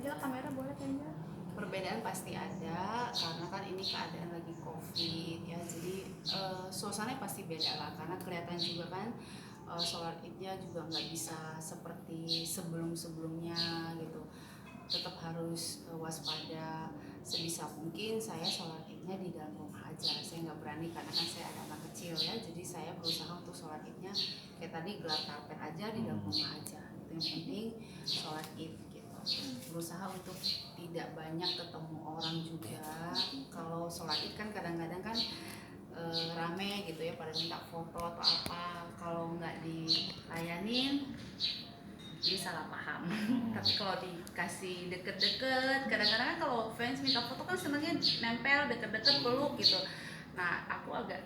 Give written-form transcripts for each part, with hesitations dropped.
Angel kamera boleh Angel. Perbedaan pasti ada karena kan ini keadaan lagi COVID ya, jadi suasananya pasti beda lah karena kelihatan juga kan sholat idnya juga nggak bisa seperti sebelum-sebelumnya gitu, tetap harus waspada. Sebisa mungkin saya sholat idnya di dalam rumah aja, saya nggak berani karena kan saya ada anak kecil ya, jadi saya berusaha untuk sholat idnya kayak tadi gelar karpet aja di dalam rumah aja, itu yang penting sholat id gitu. Berusaha untuk tidak banyak ketemu orang juga. Kalau sholat id kan kadang-kadang kan rame gitu ya, pada minta foto atau apa, kalau nggak dilayanin dia salah paham. Tapi kalau dikasih deket-deket, kadang-kadang kan kalau fans minta foto kan senangnya nempel deket-deket peluk gitu. Nah aku agak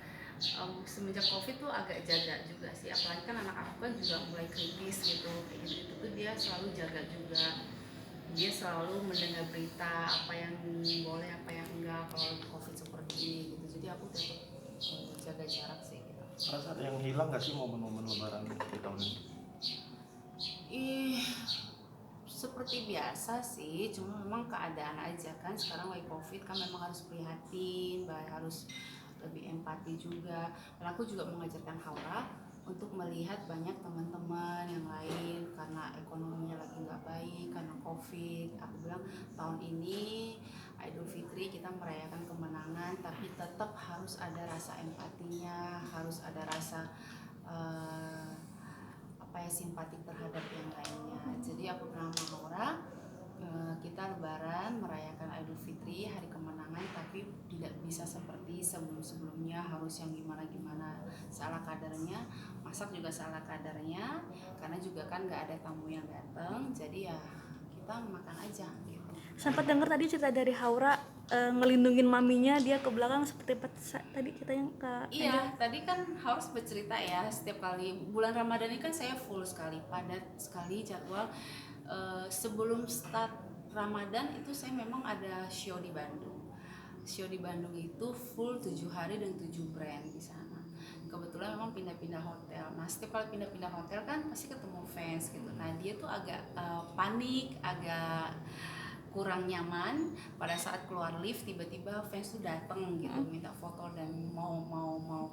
semenjak covid tuh agak jaga juga sih, apalagi kan anak aku kan juga mulai kritis gitu, kayak gitu tuh dia selalu jaga juga, dia selalu mendengar berita apa yang boleh apa yang enggak kalau covid seperti ini gitu, jadi aku tetap jaga jarak sih gitu. Rasa ada yang hilang nggak sih momen-momen lebaran di tahun ini? Seperti biasa sih, cuma memang keadaan aja kan sekarang lagi covid kan, memang harus prihatin, harus lebih empati juga. Dan aku juga mengajarkan Haura untuk melihat banyak teman-teman yang lain karena ekonominya lagi nggak baik karena covid. Aku bilang tahun ini Idul Fitri kita merayakan kemenangan, tapi tetap harus ada rasa empatinya, harus ada rasa simpatik terhadap yang lainnya. Jadi aku pernah sama Haura, kita lebaran merayakan Idul Fitri hari kemenangan, tapi tidak bisa seperti sebelum-sebelumnya, harus yang gimana-gimana, salah kadarnya, masak juga salah kadarnya karena juga kan nggak ada tamu yang datang, jadi ya kita makan aja gitu. Sempat dengar tadi cerita dari Haura ngelindungin maminya, dia ke belakang seperti tadi kita yang ke Iya, tadi kan harus bercerita ya, setiap kali bulan Ramadan ini kan saya full sekali, padat sekali jadwal. Sebelum start Ramadan itu saya memang ada show di Bandung. Show di Bandung itu full 7 hari dan 7 brand di sana. Kebetulan memang pindah-pindah hotel. Nah, setiap kali pindah-pindah hotel kan pasti ketemu fans gitu. Nah, dia tuh agak panik, agak kurang nyaman pada saat keluar lift, tiba-tiba fans tuh datang gitu minta foto dan mau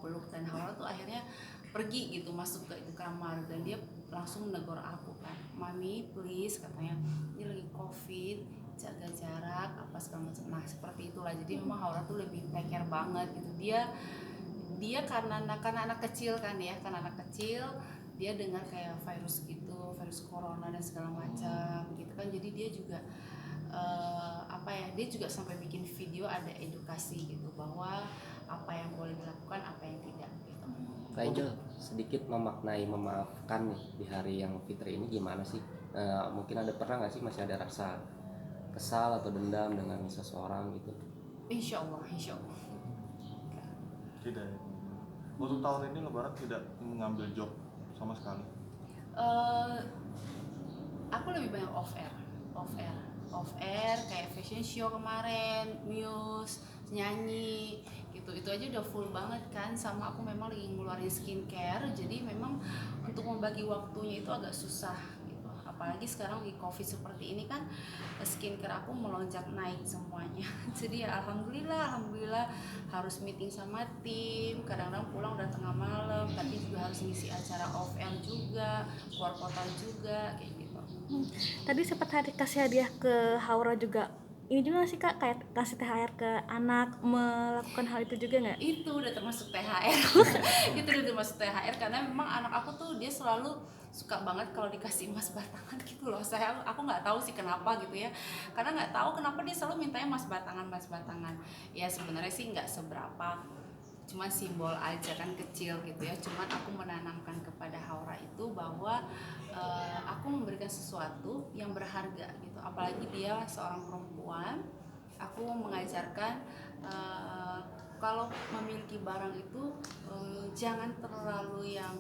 peluk, dan Haura tuh akhirnya pergi gitu, masuk ke kamar, dan dia langsung negor aku kan, "Mami please," katanya, "ini lagi covid, jaga jarak apa segala macam." Nah seperti itulah, jadi memang Haura tuh lebih take care banget gitu. Dia karena anak kecil kan ya, karena anak kecil dia dengar kayak virus gitu, virus corona dan segala macam gitu kan, jadi dia juga dia juga sampai bikin video ada edukasi gitu bahwa apa yang boleh dilakukan, apa yang tidak gitu. Kak Angel, sedikit memaknai memaafkan nih di hari yang fitri ini gimana sih? Mungkin pernah nggak sih masih ada rasa kesal atau dendam dengan seseorang gitu? Insya Allah. Tidak. Untuk tahun ini lebaran tidak mengambil job sama sekali. Aku lebih banyak off air kayak fashion show kemarin, muse, nyanyi gitu, itu aja udah full banget kan. Sama aku memang lagi ngeluarin skincare, jadi memang untuk membagi waktunya itu agak susah gitu, apalagi sekarang di covid seperti ini kan, skincare aku melonjak naik semuanya. Jadi ya alhamdulillah harus meeting sama tim, kadang-kadang pulang udah tengah malam, tapi juga harus ngisi acara off air juga, keluar kota juga kayak gitu. Tadi sempat kasih hadiah ke Haura juga. Ini juga sih Kak, kayak kasih THR ke anak, melakukan hal itu juga nggak? Itu udah termasuk THR. Itu udah termasuk THR karena memang anak aku tuh dia selalu suka banget kalau dikasih emas batangan gitu loh. Aku nggak tahu sih kenapa gitu ya, karena nggak tahu kenapa dia selalu mintanya emas batangan. Ya sebenarnya sih nggak seberapa, cuma simbol aja kan, kecil gitu ya. Cuman aku menanamkan kepada Haura itu bahwa aku memberikan sesuatu yang berharga gitu, apalagi dia seorang perempuan. Aku mengajarkan kalau memiliki barang itu jangan terlalu yang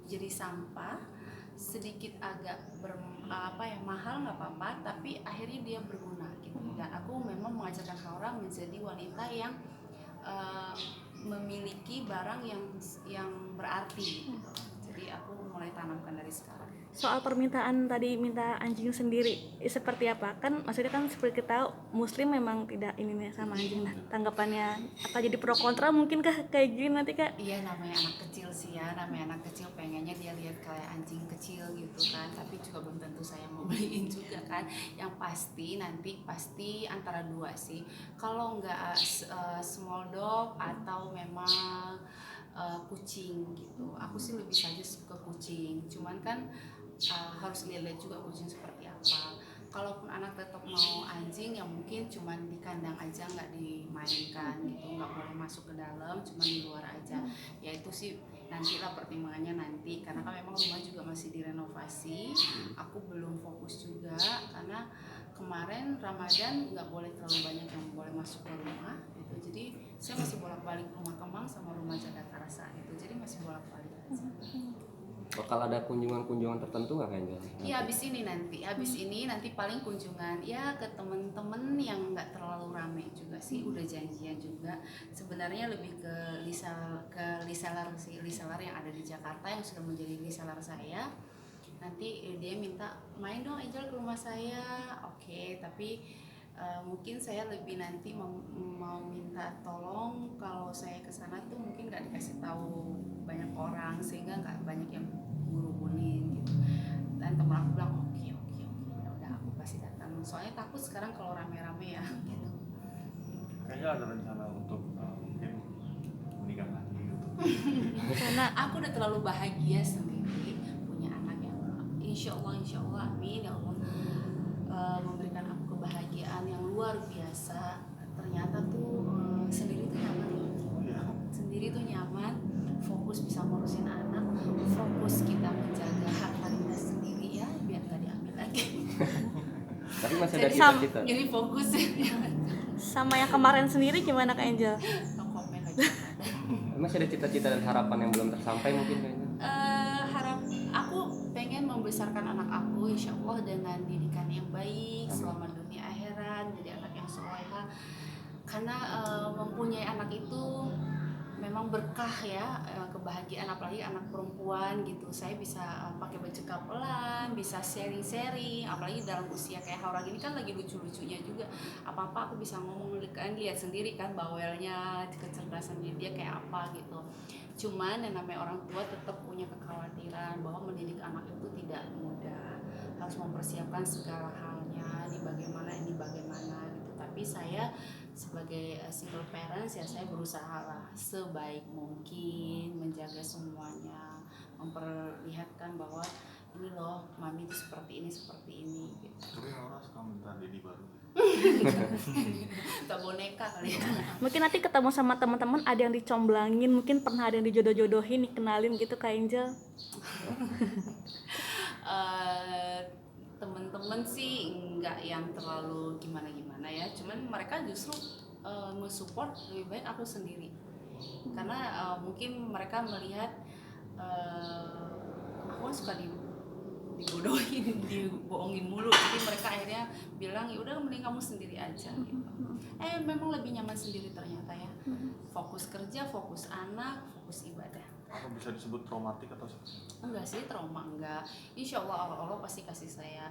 jadi sampah, sedikit agak mahal nggak apa-apa, tapi akhirnya dia berguna gitu. Dan aku memang mengajarkan Haura menjadi wanita yang memiliki barang yang berarti gitu. Jadi aku mulai tanamkan dari sekarang. soal permintaan tadi minta anjing sendiri seperti apa, kan maksudnya kan seperti kita muslim memang tidak ini nih sama anjing. Nah, tanggapannya apa, jadi pro kontra mungkin kah kayak gini nanti Kak? Iya, namanya anak kecil sih ya, namanya anak kecil pengennya dia lihat kayak anjing kecil gitu kan, tapi juga belum tentu saya mau beliin juga kan. Yang pasti nanti pasti antara dua sih, kalau nggak small dog atau memang kucing gitu. Aku sih lebih saja suka kucing, cuman kan harus lihat juga kucing seperti apa. Kalaupun anak tetap mau anjing, ya mungkin cuman di kandang aja, nggak dimainkan gitu, nggak boleh masuk ke dalam, cuma di luar aja. Ya itu sih nantilah pertimbangannya nanti, karena kan memang rumah juga masih direnovasi. Aku belum fokus juga karena kemarin Ramadan nggak boleh terlalu banyak yang boleh masuk ke rumah gitu. Jadi saya masih bolak-balik rumah Kemang sama rumah Jakarta Rasa gitu, jadi masih bolak-balik aja. Bakal ada kunjungan-kunjungan tertentu nggak Angel? Iya, habis ini nanti paling kunjungan ya ke temen-temen yang nggak terlalu rame juga sih, udah janjian juga. Sebenarnya lebih ke reseller sih, reseller yang ada di Jakarta yang sudah menjadi reseller saya. Nanti dia minta main dong Angel ke rumah saya, oke, tapi mungkin saya lebih nanti mau minta tolong kalau saya kesana tuh mungkin nggak dikasih tahu banyak orang sehingga nggak banyak yang ngurubungin gitu. Dan temen aku bilang oke, ya udah aku pasti datang. Soalnya takut sekarang kalau rame-rame ya gitu. Kayaknya ada rencana untuk mungkin menikah lagi gitu. Karena Aku udah terlalu bahagia sendiri punya anak yang insya Allah amin ya Allah memberikan aku kebahagiaan yang luar biasa. Ternyata tuh sendiri tuh nyaman loh. Iya. Sendiri tuh nyaman, fokus bisa ngurusin anak, fokus kita menjaga harta kita sendiri ya biar gak diambil lagi. Tapi masih ada Jadi cita-cita. jadi fokus ya. sama yang kemarin sendiri gimana Kak Angel? No komen lagi. Masih ada cita-cita dan harapan yang belum tersampai mungkin kayaknya. Harap aku pengen membesarkan anak aku insya Allah dengan didikan yang baik selama dunia akhirat, jadi anak yang soleha. Karena mempunyai anak itu memang berkah ya, kebahagiaan, apalagi anak perempuan gitu. Saya bisa pakai baju kapelan, bisa sharing-sharing, apalagi dalam usia kayak Haura gini kan lagi lucu-lucunya juga. Apa-apa aku bisa ngomong, kan lihat sendiri kan bawelnya, kecerdasannya dia kayak apa gitu. Cuman yang namanya orang tua tetap punya kekhawatiran bahwa mendidik anak itu tidak mudah, harus mempersiapkan segala halnya, ini bagaimana gitu. Tapi saya sebagai single parents ya saya berusaha lah sebaik mungkin menjaga semuanya, memperlihatkan bahwa ini loh mami itu seperti ini gitu. Tapi orang suka minta Dedi baru. Tak boneka kali ya. Mungkin nanti ketemu sama teman-teman ada yang dicomblangin, mungkin pernah ada yang dijodoh-jodohin, dikenalin gitu Kak Angel. Temen-temen sih nggak yang terlalu gimana ya, cuman mereka justru mensupport lebih baik aku sendiri karena mungkin mereka melihat aku suka dibodohin, dibohongin mulu, jadi mereka akhirnya bilang ya udah mending kamu sendiri aja gitu. Memang lebih nyaman sendiri ternyata ya, fokus kerja, fokus anak, fokus ibadah. Apa bisa disebut traumatik atau Enggak sih, trauma enggak. Insya Allah Allah pasti kasih saya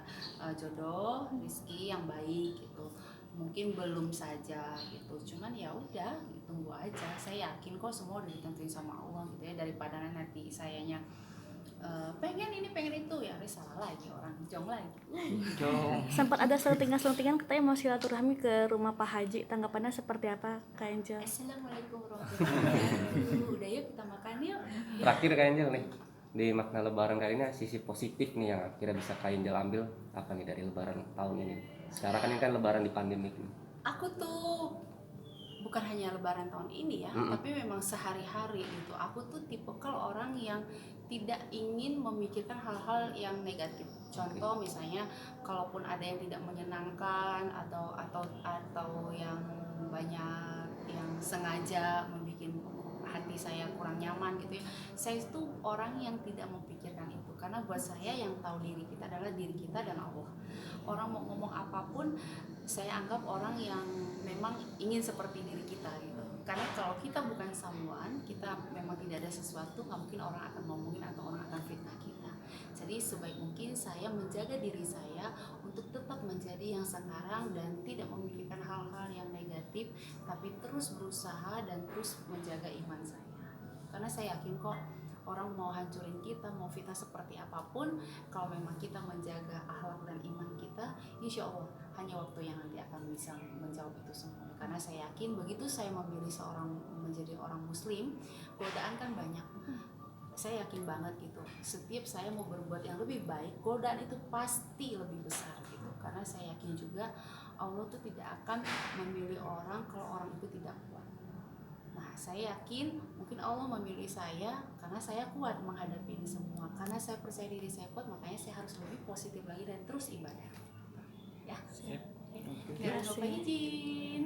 jodoh, rezeki yang baik gitu. Mungkin belum saja gitu, cuman ya udah tunggu aja. Saya yakin kok semua udah ditentuin sama Allah gitu ya, daripada nanti sayanya pengen ini pengen itu ya salah lagi orang jong lagi. Sempat ada selentingan katanya mau silaturahmi ke rumah Pak Haji, tanggapannya seperti apa Kak Angel? Assalamualaikum warahmatullahi wabarakatuh. Udah yuk kita makan yuk. Terakhir Kak Angel nih, di makna lebaran kali ini sisi positif nih yang akhirnya bisa Kak Angel ambil apa nih dari lebaran tahun ini? Sekarang kan ini kan lebaran di pandemi nih. Aku tuh bukan hanya lebaran tahun ini ya, tapi memang sehari-hari gitu. Aku tuh tipikal orang yang tidak ingin memikirkan hal-hal yang negatif. Contoh misalnya, kalaupun ada yang tidak menyenangkan atau yang banyak yang sengaja membuat hati saya kurang nyaman gitu ya, saya itu orang yang tidak memikirkan itu, karena buat saya yang tahu diri kita adalah diri kita dan Allah. Orang mau ngomong apapun, saya anggap orang yang memang ingin seperti diri kita gitu. Karena kalau kita bukan someone, kita memang tidak ada sesuatu, nggak mungkin orang akan ngomongin atau orang akan fitnah kita. Jadi sebaik mungkin saya menjaga diri saya untuk tetap menjadi yang sekarang dan tidak memikirkan hal-hal yang negatif, tapi terus berusaha dan terus menjaga iman saya. Karena saya yakin kok orang mau hancurin kita, mau fitnah seperti apapun, kalau memang kita menjaga akhlak dan iman kita, insya Allah hanya waktu yang nanti akan bisa menjawab itu semua. Karena saya yakin begitu saya memilih menjadi orang muslim, godaan kan banyak. Saya yakin banget gitu, setiap saya mau berbuat yang lebih baik, godaan itu pasti lebih besar gitu. Karena saya yakin juga Allah tuh tidak akan memilih orang kalau orang itu tidak kuat. Nah, saya yakin mungkin Allah memilih saya karena saya kuat menghadapi ini semua. Karena saya percaya diri saya kuat, makanya saya harus lebih positif lagi dan terus ibadah. Ya. Terima Jangan lupa kasih. izin.